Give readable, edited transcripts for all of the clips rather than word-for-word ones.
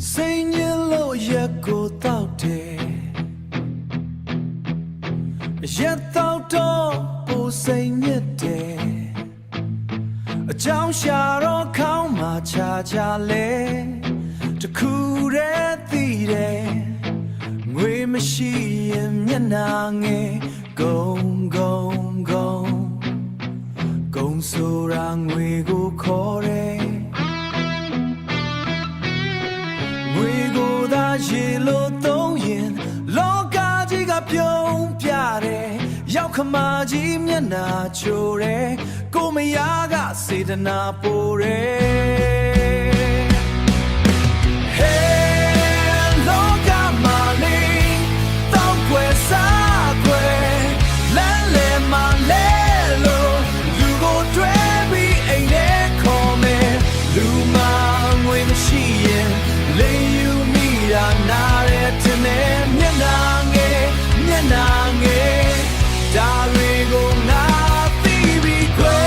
Sing yellow yako taute Yet thought po sing yete A jam sharo count my cha cha le To cool at the We machine yanange Gong gong gong Gong so rang we go koreရေလိုသုံးရင်လောကကြီးကပြုံးပြတယ်ရောက်ခမကြီးမျက်နှာချိုတယ်ကိုမယားကစေတနာပိုတယ် Hey လောကမှာလေးတောက်ွယ်စားွယ်လမ်းလေမလဲလို့လူကိုတွဲပြီးအိမ်ထဲခေါ်မယ်လူမငွေမရှိရင်လေယူရာနာရဲတဲ့မျက်နှာငယ်ဒါတွေကိုငါသိပြီးခွဲ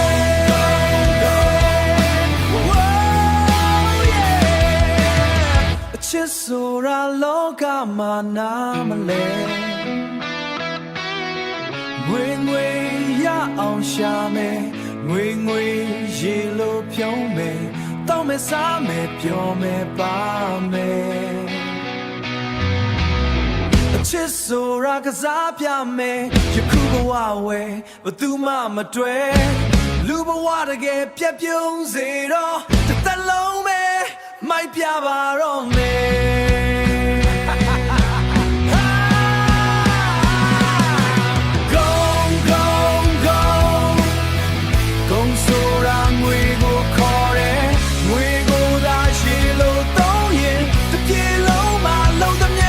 အချစ်ဆိုတာလောကမှာနာမလဲငွေရအောင်ရှာမယ်ငွေရေလိုဖြုံးမယ်တောင်းမယ်စားမယ်ပြောမယ်ပါမယ်ချစ်ဆိုတာကစားပြမယ်ယခုဘဝဝဲဘသူမှမတွေ့လူဘဝတကယ်ပြတ်ပြုံးစေတော့တစ်သက်လုံးပဲမိုက်ပြပါတော့မယ်ဂုံဆိုတာငွေကိုခေါ်တယ်ငွေကိုသာရှိလို့သုံးရင်တစ်ပြေလုံးမှာလုံးသမျှ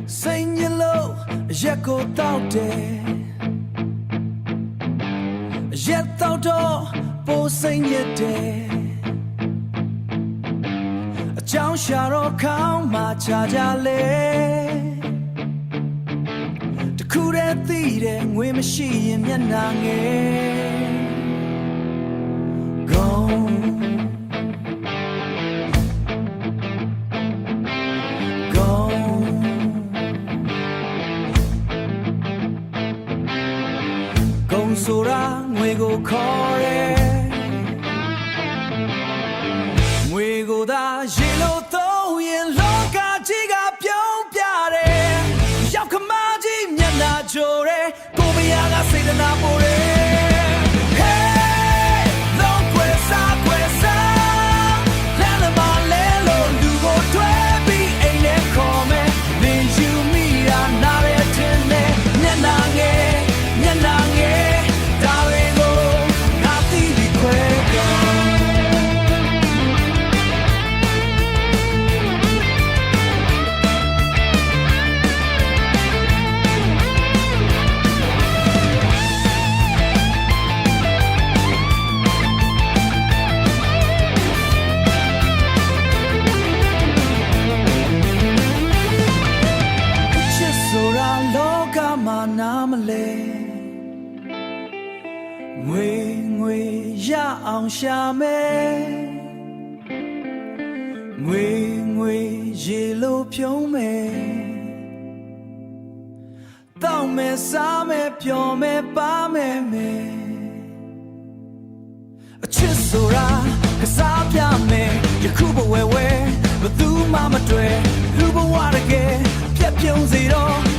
Sing yellow, yako taute Yet thought po sing yete A jam sharo count my cha cha le To cool at the we machine yanange Goneဆိုတာငွေကိုခေါ်တယ်ငွေကိုသာရေလို့သုံးရင်လောကကြီးကပြုံးပြတယ်ရောက်ခမကြီးမျက်နှာချိုတယ်ကိုမယားကစေတနာပိုတယ်ငွေရအောင်ရှာမယ်ငွေရေလိုဖြုံးမယ်တောင်းမယ်စားမယ်ပြောမယ်ပါမယ်အချစ်ဆိုတာကစားပြမယ်ယခုဘဝဲ မှမတွေ့လူဘဝတကယ်ပြတ်ပြုံးစေတော့